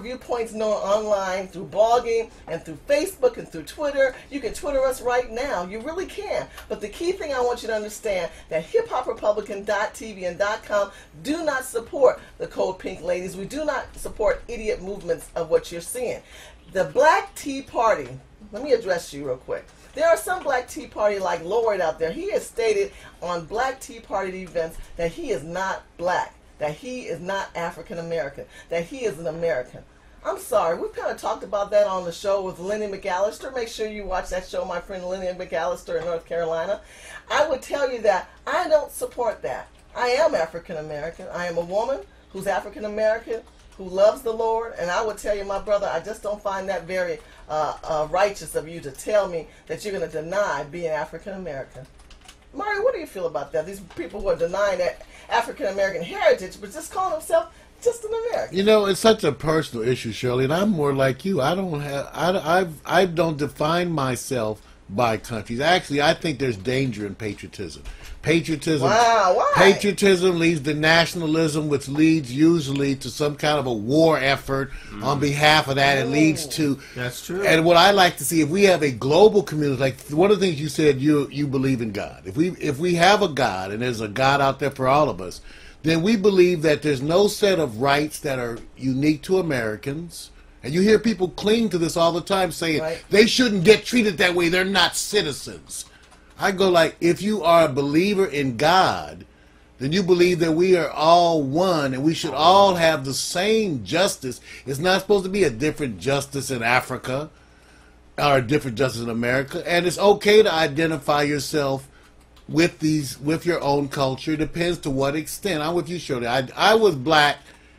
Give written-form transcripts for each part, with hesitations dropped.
viewpoints known online through blogging and through Facebook and through Twitter. You can Twitter us right now. You really can. But the key thing I want you to understand that hiphoprepublican.tv and .com do not support the Code Pink ladies. We do not support idiot movements of what you're seeing. The Black Tea Party, let me address you real quick. There are some Black Tea Party like Lloyd out there. He has stated on Black Tea Party events that he is not black, that he is not African American, that he is an American. I'm sorry, we've kind of talked about that on the show with Lenny McAllister. Make sure you watch that show, my friend Lenny McAllister in North Carolina. I would tell you that I don't support that. I am African American. I am a woman who's African American, who loves the Lord, and I would tell you, my brother, I just don't find that very righteous of you to tell me that you're going to deny being African American. Mario, what do you feel about that? These people who are denying that African American heritage, but just calling themselves just an American. You know, it's such a personal issue, Shirley, and I'm more like you. I don't define myself by countries. Actually, I think there's danger in patriotism. Patriotism, wow, why? Patriotism leads to nationalism, which leads usually to some kind of a war effort on behalf of that. It leads to... That's true. And what I like to see, if we have a global community, like one of the things you said, you believe in God. If we have a God, and there's a God out there for all of us, then we believe that there's no set of rights that are unique to Americans. And you hear people cling to this all the time, saying they shouldn't get treated that way. They're not citizens. I go like, if you are a believer in God, then you believe that we are all one and we should all have the same justice. It's not supposed to be a different justice in Africa or a different justice in America. And it's okay to identify yourself with your own culture. It depends to what extent. I'm with you, Shirley. I was black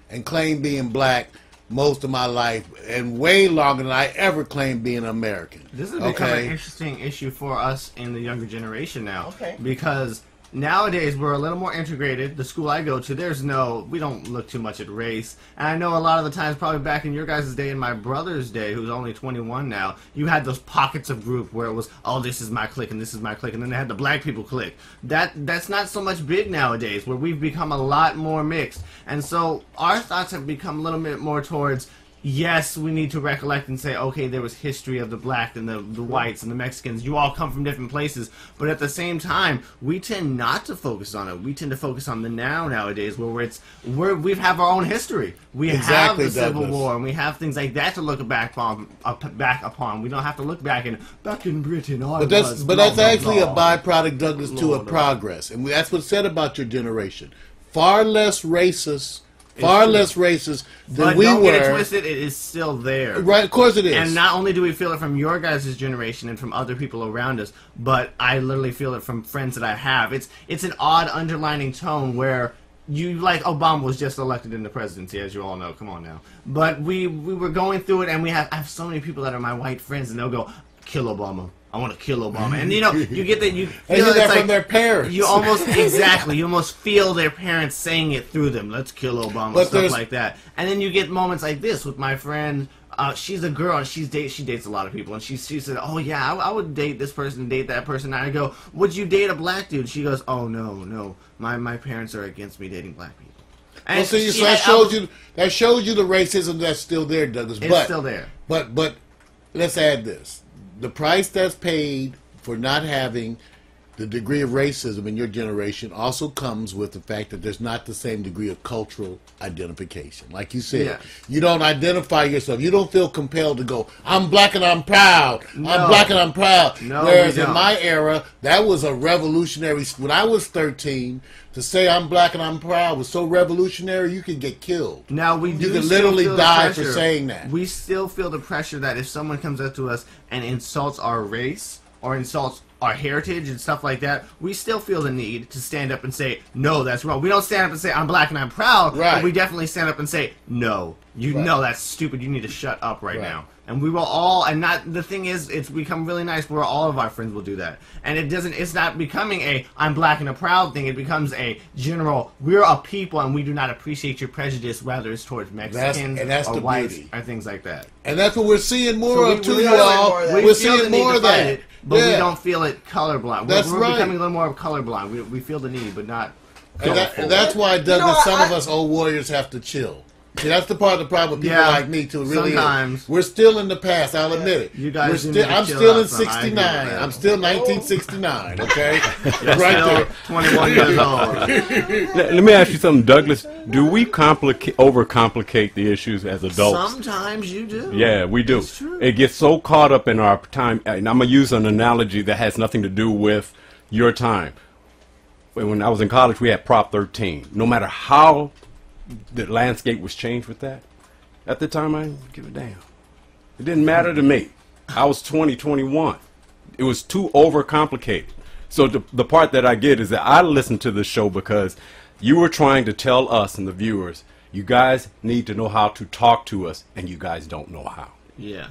and claimed being black most of my life, and way longer than I ever claimed being American. This has become an interesting issue for us in the younger generation now. Okay. Because nowadays we're a little more integrated. The school I go to, we don't look too much at race. And I know a lot of the times, probably back in your guys' day and my brother's day, who's only 21 now, you had those pockets of group where it was, oh, this is my clique and this is my clique, and then they had the black people clique. That's not so much big nowadays, where we've become a lot more mixed. And so our thoughts have become a little bit more towards, yes, we need to recollect and say, okay, there was history of the black and the whites and the Mexicans. You all come from different places. But at the same time, we tend not to focus on it. We tend to focus on the now nowadays, where we have our own history. We have the Civil War, and we have things like that to look back upon. We don't have to look back in Britain. But that's actually a byproduct, Douglas, to a progress. And that's what's said about your generation. Far less racist than we were. But don't get it twisted, it is still there. Right, of course it is. And not only do we feel it from your guys' generation and from other people around us, but I literally feel it from friends that I have. It's an odd underlining tone where Obama was just elected in the presidency, as you all know. Come on now. But we were going through it, and I have so many people that are my white friends, and they'll go, kill Obama. I want to kill Obama. And you get that, you feel that from their parents. You almost feel their parents saying it through them. Let's kill Obama, stuff like that. And then you get moments like this with my friend. She's a girl, and she dates a lot of people, and she said, oh yeah, I would date this person, date that person. And I go, would you date a black dude? She goes, oh no, my parents are against me dating black people. And that shows you the racism that's still there, Douglas. It's still there. But let's add this. The price that's paid for not having the degree of racism in your generation also comes with the fact that there's not the same degree of cultural identification. Like you said, you don't identify yourself. You don't feel compelled to go, I'm black and I'm proud. No. I'm black and I'm proud. No, whereas in my era, that was a revolutionary. When I was 13, to say I'm black and I'm proud was so revolutionary, you could get killed. Now you could literally die for saying that. We still feel the pressure that if someone comes up to us and insults our race or insults our heritage and stuff like that, we still feel the need to stand up and say, no, that's wrong. We don't stand up and say, I'm black and I'm proud, but we definitely stand up and say, no, know that's stupid. You need to shut up right now. And we will all, and not, the thing is, it's become really nice where all of our friends will do that. And it's not becoming a, I'm black and a proud thing, it becomes a general, we're a people and we do not appreciate your prejudice, whether it's towards Mexicans or whites or things like that. And that's what we're seeing more of too, y'all. We're seeing more of that. But we don't feel it colorblind. We're becoming a little more colorblind. We feel the need, but not. And that's why, Douglas, some of us old warriors have to chill. See, that's the part of the problem with people like me too. Really, sometimes we're still in the past. I'll admit it. You guys, I'm still in '69. I'm still 1969. Okay, right there. 21 years old. Let me ask you something, Douglas. Do we overcomplicate the issues as adults? Sometimes you do. Yeah, we do. It's true. It gets so caught up in our time, and I'm gonna use an analogy that has nothing to do with your time. When I was in college, we had Prop 13. No matter how the landscape was changed with that, at the time I didn't give a damn. It didn't matter to me. I was 20, 21. It was too overcomplicated. So the part that I get is that I listened to this show because you were trying to tell us and the viewers, you guys need to know how to talk to us, and you guys don't know how. Yeah.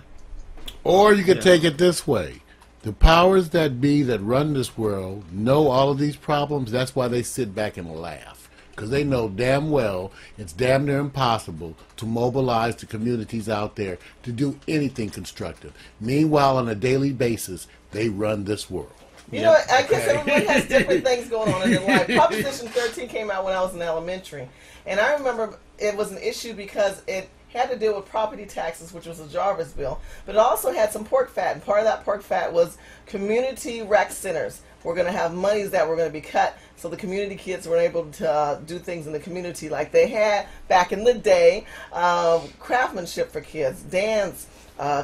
Or you could take it this way. The powers that be that run this world know all of these problems. That's why they sit back and laugh. Because they know damn well it's damn near impossible to mobilize the communities out there to do anything constructive. Meanwhile, on a daily basis, they run this world. You know, I guess everybody has different things going on in their life. Proposition 13 came out when I was in elementary. And I remember it was an issue because it had to deal with property taxes, which was a Jarvis bill. But it also had some pork fat. And part of that pork fat was community rec centers. We're going to have monies that were going to be cut so the community kids were able to do things in the community like they had back in the day, craftsmanship for kids, dance,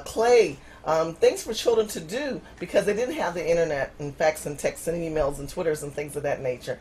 clay, things for children to do because they didn't have the internet and fax and texts and emails and Twitters and things of that nature.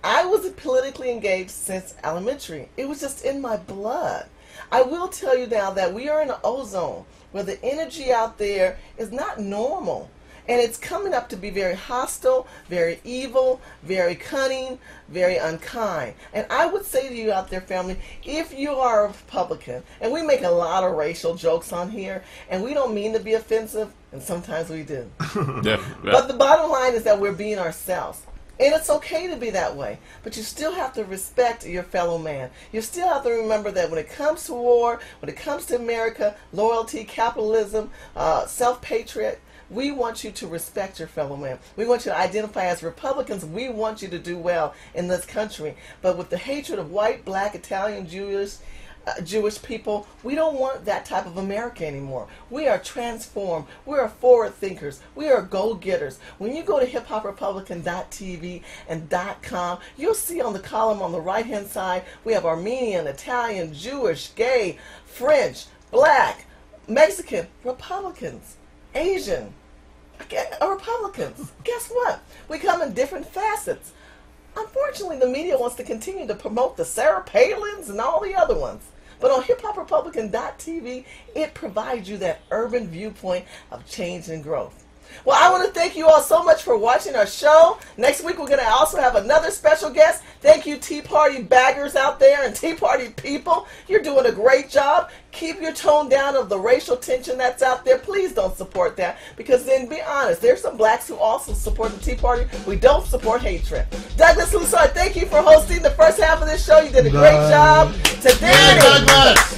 I was politically engaged since elementary. It was just in my blood. I will tell you now that we are in an ozone where the energy out there is not normal. And it's coming up to be very hostile, very evil, very cunning, very unkind. And I would say to you out there, family, if you are a Republican, and we make a lot of racial jokes on here, and we don't mean to be offensive, and sometimes we do. Yeah. But the bottom line is that we're being ourselves. And it's okay to be that way. But you still have to respect your fellow man. You still have to remember that when it comes to war, when it comes to America, loyalty, capitalism, self-patriot, we want you to respect your fellow man. We want you to identify as Republicans. We want you to do well in this country. But with the hatred of white, black, Italian, Jewish people, we don't want that type of America anymore. We are transformed. We are forward thinkers. We are go-getters. When you go to hiphoprepublican.tv and .com, you'll see on the column on the right-hand side, we have Armenian, Italian, Jewish, gay, French, black, Mexican, Republicans, Asian, Republicans. Guess what? We come in different facets. Unfortunately, the media wants to continue to promote the Sarah Palins and all the other ones. But on hiphoprepublican.tv, it provides you that urban viewpoint of change and growth. Well, I want to thank you all so much for watching our show. Next week, we're going to also have another special guest. Thank you, Tea Party baggers out there and Tea Party people. You're doing a great job. Keep your tone down of the racial tension that's out there. Please don't support that because then, be honest, there's some blacks who also support the Tea Party. We don't support hatred. Douglas Lussard, thank you for hosting the first half of this show. You did a great job. To Danny,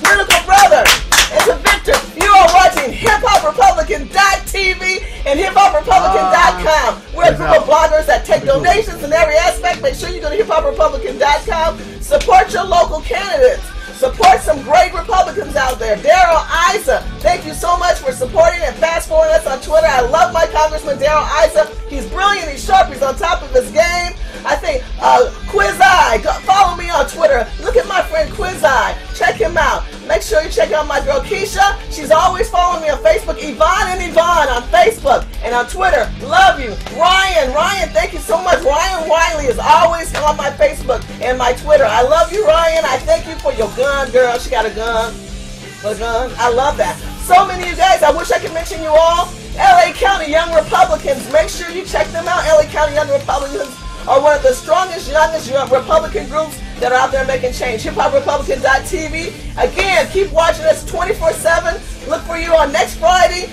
Political Brother, and to Victor, you are watching hiphoprepublican.tv and hiphoprepublican.com. We're a group of bloggers that take donations in every aspect. Make sure you go to hiphoprepublican.com. Support your local candidates. Support some great Republicans out there. Darrell Issa, thank you so much for supporting and fast forwarding us on Twitter. I love my Congressman Darrell Issa. He's brilliant, he's sharp, he's on top of his game. I think Quiz Eye, follow me on Twitter. Look at my friend Quiz Eye. Check him out. Make sure you check out my girl Keisha. She's always following me on Facebook. Yvonne on Facebook and on Twitter. Love you. Ryan, thank you so much. Ryan Wiley is always on my Facebook and my Twitter. I love you, Ryan. I thank you for your gun, girl. She got a gun. A gun. I love that. So many of you guys, I wish I could mention you all. LA County Young Republicans. Make sure you check them out. LA County Young Republicans are one of the strongest, youngest Republican groups that are out there making change. HipHopRepublican.tv. Again, keep watching us 24/7. Look for you on next Friday